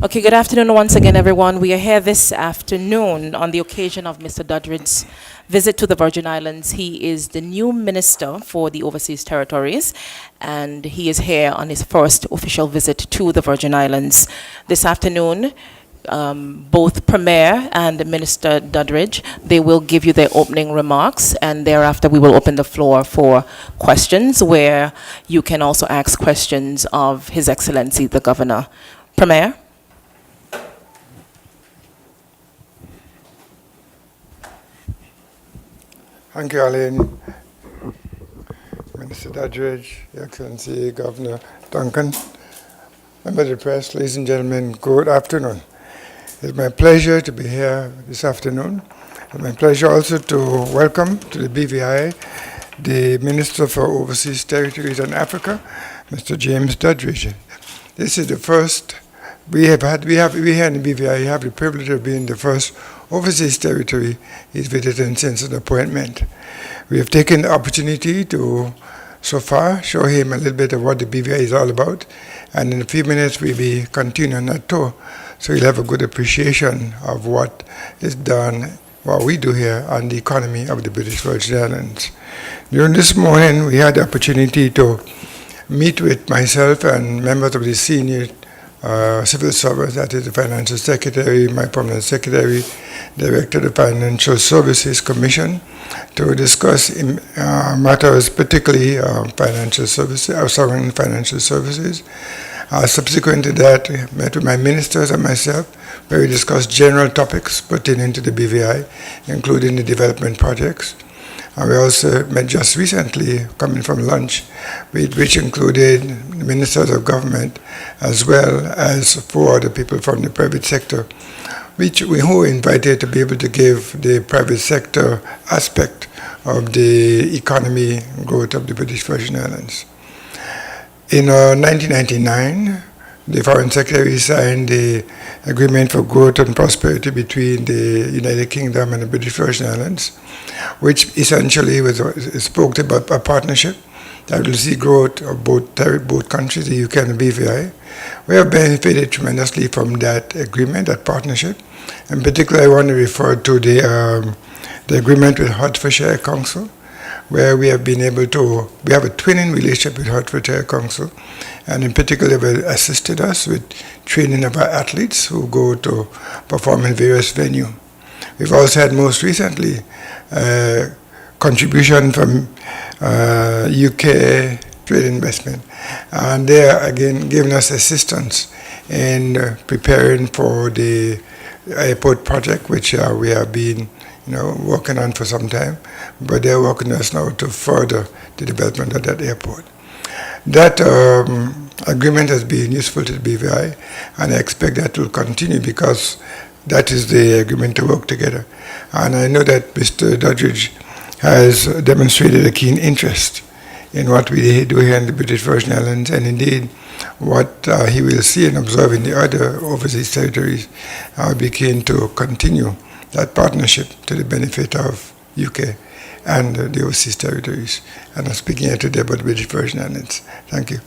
Okay, good afternoon once again, everyone. We are here this afternoon on the occasion of Mr. Duddridge's visit to the Virgin Islands. He is the new minister for the overseas territories, and he is here on his first official visit to the Virgin Islands. This afternoon, both Premier and Minister Duddridge, they will give you their opening remarks, and thereafter we will open the floor for questions, where you can also ask questions of His Excellency the Governor. Premier? Thank you, Arlene. Minister Duddridge, Your Excellency Governor Duncan, members of the press, ladies and gentlemen, good afternoon. It's my pleasure to be here this afternoon. It's my pleasure also to welcome to the BVI the Minister for Overseas Territories and Africa, Mr. James Duddridge. This is the first we here in the BVI have the privilege of being the first overseas territory he's visited since an appointment. We have taken the opportunity to, so far, show him a little bit of what the BVI is all about, and in a few minutes we'll be continuing that tour, so he'll have a good appreciation of what is done, what we do here on the economy of the British Virgin Islands. During this morning, we had the opportunity to meet with myself and members of the senior civil servants, that is the Financial Secretary, my Permanent Secretary, Director of the Financial Services Commission, to discuss matters, particularly financial services, sovereign financial services. Subsequent to that, we met with my ministers and myself, where we discussed general topics pertaining to the BVI, including the development projects. And we also met just recently, coming from lunch, which included the ministers of government as well as 4 other people from the private sector, who were invited to be able to give the private sector aspect of the economy growth of the British Virgin Islands. In 1999, the Foreign Secretary signed the Agreement for Growth and Prosperity between the United Kingdom and the British Virgin Islands, which essentially spoke about a partnership that will see growth of both countries, the UK and the BVI. We have benefited tremendously from that agreement, that partnership. In particular, I want to refer to the agreement with Hertfordshire Council, where we have been able to, we have a twinning relationship with Hertfordshire Council, and in particular they assisted us with training of our athletes who go to perform in various venues. We've also had most recently contribution from UK Trade Investment, and they are again giving us assistance in preparing for the airport project, which we have been working on for some time, but they're working with us now to further the development of that airport. That agreement has been useful to the BVI, and I expect that will continue because that is the agreement to work together. And I know that Mr. Duddridge has demonstrated a keen interest in what we do here in the British Virgin Islands, and indeed what he will see and observe in the other overseas territories. I will be keen to continue that partnership to the benefit of UK and the overseas territories. And I'm speaking here today about the British Virgin Islands. Thank you.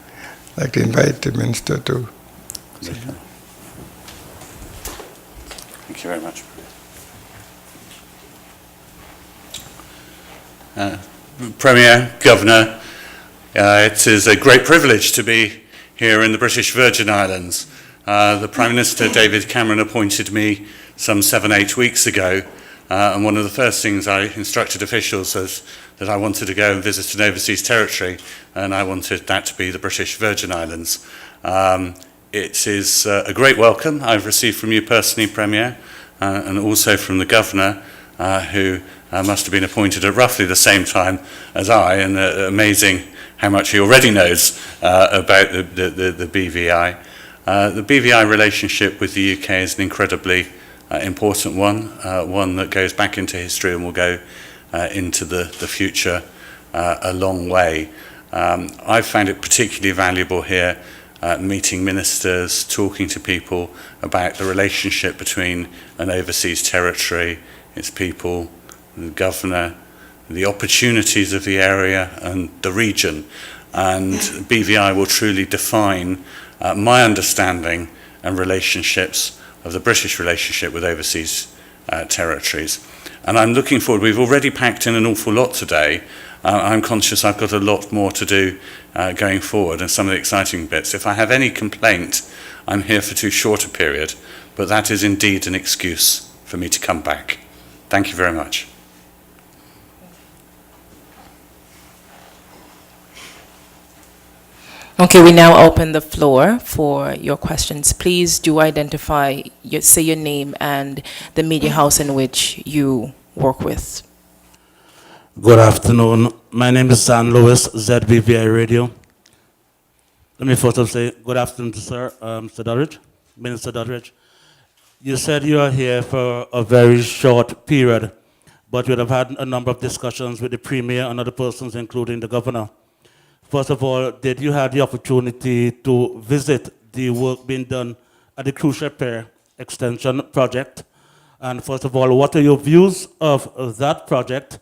I'd like to invite the Minister to... Thank you very much. Premier, Governor, it is a great privilege to be here in the British Virgin Islands. The Prime Minister, David Cameron, appointed me some 7-8 weeks ago, and one of the first things I instructed officials was that I wanted to go and visit an overseas territory, and I wanted that to be the British Virgin Islands. It is a great welcome I've received from you personally, Premier, and also from the Governor, who must have been appointed at roughly the same time as I, and amazing how much he already knows about the BVI. The BVI relationship with the UK is an incredibly important one that goes back into history and will go into the future a long way. I've found it particularly valuable here, meeting ministers, talking to people about the relationship between an overseas territory, its people, the governor, the opportunities of the area and the region. And BVI will truly define my understanding and relationships of the British relationship with overseas territories. And I'm looking forward. We've already packed in an awful lot today. I'm conscious I've got a lot more to do going forward and some of the exciting bits. If I have any complaint, I'm here for too short a period, but that is indeed an excuse for me to come back. Thank you very much. Okay, we now open the floor for your questions. Please do identify, say your name and the media house in which you work with. Good afternoon. My name is San Lewis, ZBVI Radio. Let me first of say good afternoon to Sir, Mr. Duddridge, Minister Duddridge. You said you are here for a very short period, but you would have had a number of discussions with the Premier and other persons, including the Governor. First of all, did you have the opportunity to visit the work being done at the Cruise Repair Extension project? And first of all, what are your views of that project?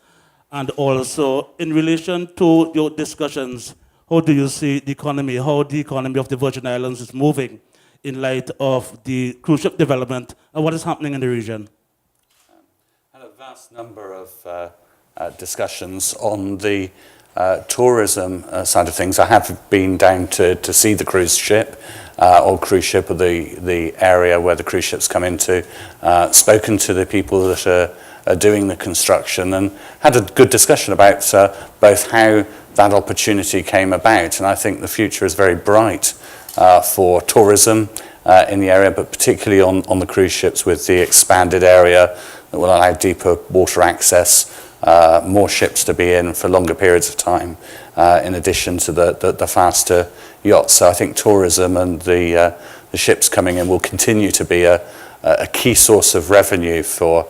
And also, in relation to your discussions, how do you see the economy, how the economy of the Virgin Islands is moving in light of the cruise ship development and what is happening in the region? Had a vast number of discussions on the tourism side of things. I have been down to see the cruise ship, or cruise ship, or the area where the cruise ships come into, spoken to the people that are doing the construction, and had a good discussion about both how that opportunity came about. And I think the future is very bright for tourism in the area, but particularly on the cruise ships, with the expanded area that will allow deeper water access, more ships to be in for longer periods of time, in addition to the faster yachts. So I think tourism and the ships coming in will continue to be a key source of revenue for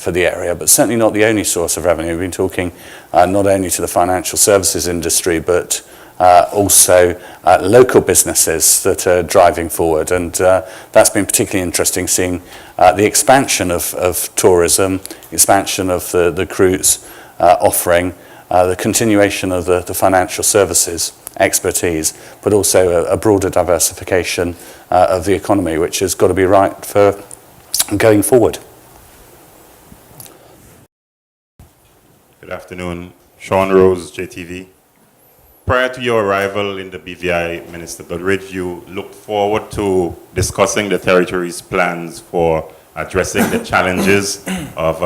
the area, but certainly not the only source of revenue. We've been talking not only to the financial services industry, but also local businesses that are driving forward. And that's been particularly interesting, seeing the expansion of tourism, expansion of the cruise offering, the continuation of the financial services expertise, but also a broader diversification of the economy, which has got to be right for going forward. Good afternoon. Sean Rose, JTV. Prior to your arrival in the BVI, Minister Duddridge, you looked forward to discussing the territory's plans for addressing the challenges of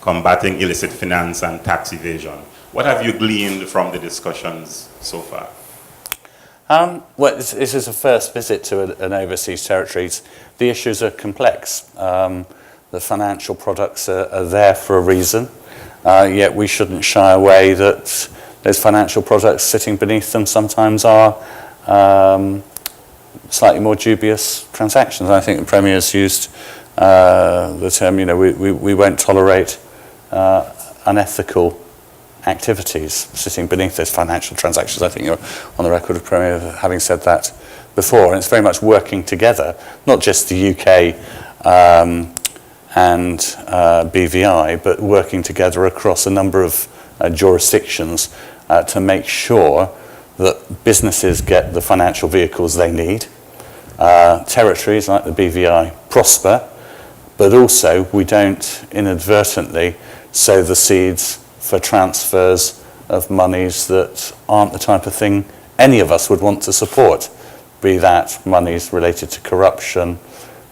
combating illicit finance and tax evasion. What have you gleaned from the discussions so far? Well, this is a first visit to an overseas territory. The issues are complex. The financial products are there for a reason, yet we shouldn't shy away that those financial products sitting beneath them sometimes are slightly more dubious transactions. I think the Premier's used the term, we won't tolerate unethical activities sitting beneath those financial transactions. I think you're on the record of Premier having said that before, and it's very much working together, not just the UK and BVI, but working together across a number of jurisdictions to make sure that businesses get the financial vehicles they need, territories like the BVI prosper, but also we don't inadvertently sow the seeds for transfers of monies that aren't the type of thing any of us would want to support, be that monies related to corruption,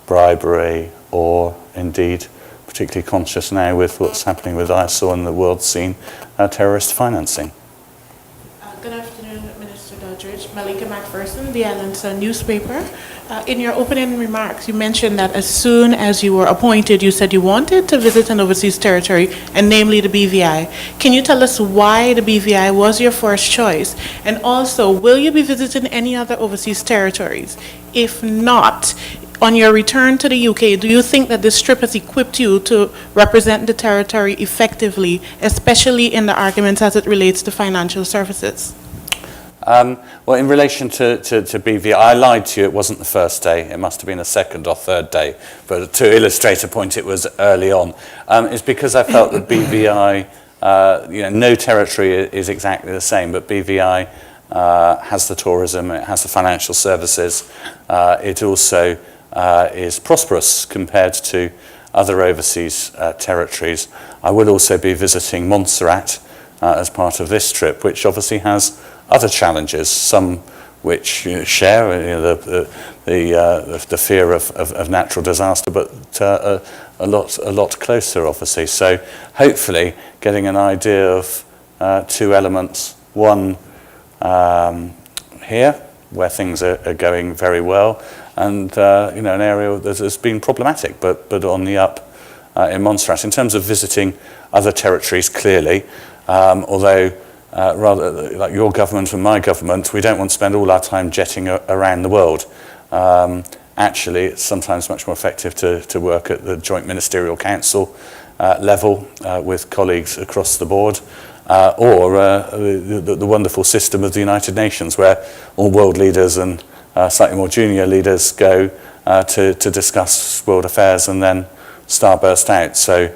bribery, or indeed, particularly conscious now with what's happening with ISIL and the world scene, terrorist financing. Good afternoon, Minister Duddridge. Malika McPherson, the Island Sun newspaper. In your opening remarks, you mentioned that as soon as you were appointed, you said you wanted to visit an overseas territory, and namely the BVI. Can you tell us why the BVI was your first choice? And also, will you be visiting any other overseas territories? If not, on your return to the UK, do you think that this trip has equipped you to represent the territory effectively, especially in the arguments as it relates to financial services? Well, in relation to BVI, I lied to you, it wasn't the first day, it must have been a second or third day, but to illustrate a point, it was early on. It's because I felt that BVI, no territory is exactly the same, but BVI has the tourism, it has the financial services, it also is prosperous compared to other overseas territories. I will also be visiting Montserrat as part of this trip, which obviously has other challenges, some which share the fear of natural disaster, but a lot closer, obviously. So hopefully getting an idea of two elements. One, here, where things are going very well, and an area that has been problematic, but on the up in Montserrat. In terms of visiting other territories, clearly, although rather like your government and my government, we don't want to spend all our time jetting around the world. Actually, it's sometimes much more effective to work at the Joint Ministerial Council level with colleagues across the board, or the wonderful system of the United Nations, where all world leaders and slightly more junior leaders go to discuss world affairs and then starburst out. So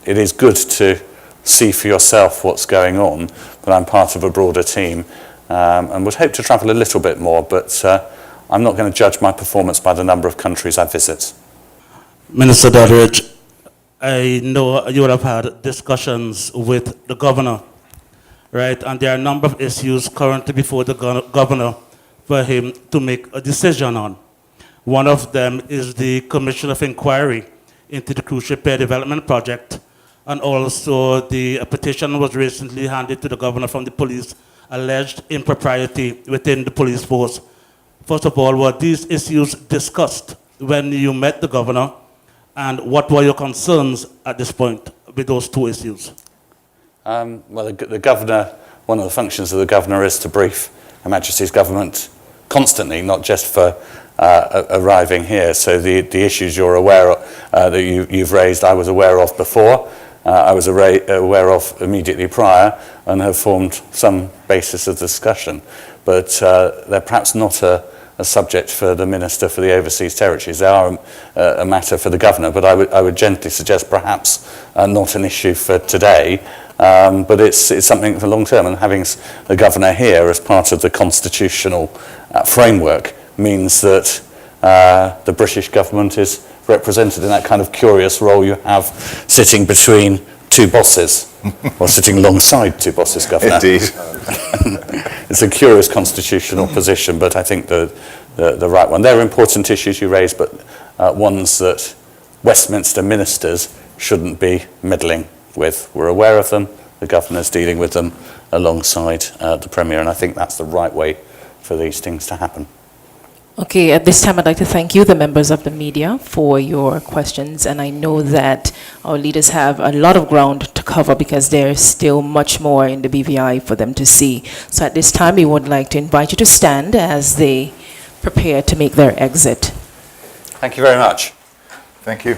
it is good to see for yourself what's going on, but I'm part of a broader team and would hope to travel a little bit more, but I'm not going to judge my performance by the number of countries I visit. Minister Duddridge, I know you would have had discussions with the governor, right? And there are a number of issues currently before the governor for him to make a decision on. One of them is the Commission of Inquiry into the Cruise Repair Development Project, and also a petition was recently handed to the governor from the police, alleged impropriety within the police force. First of all, were these issues discussed when you met the governor, and what were your concerns at this point with those two issues? Well, the governor, one of the functions of the governor is to brief Her Majesty's government constantly, not just for arriving here. So the issues you're aware of, that you've raised, I was aware of before. I was aware of immediately prior, and have formed some basis of discussion. But they're perhaps not a subject for the Minister for the Overseas Territories. They are a matter for the Governor, but I would gently suggest perhaps not an issue for today, but it's something for long term. And having the Governor here as part of the constitutional framework means that the British government is represented in that kind of curious role you have sitting between two bosses, or sitting alongside two bosses, Governor. Indeed. It's a curious constitutional position, but I think the right one. There are important issues you raise, but ones that Westminster ministers shouldn't be meddling with. We're aware of them, the Governor's dealing with them alongside the Premier, and I think that's the right way for these things to happen. Okay, at this time I'd like to thank you, the members of the media, for your questions, and I know that our leaders have a lot of ground to cover because there's still much more in the BVI for them to see. So at this time we would like to invite you to stand as they prepare to make their exit. Thank you very much. Thank you.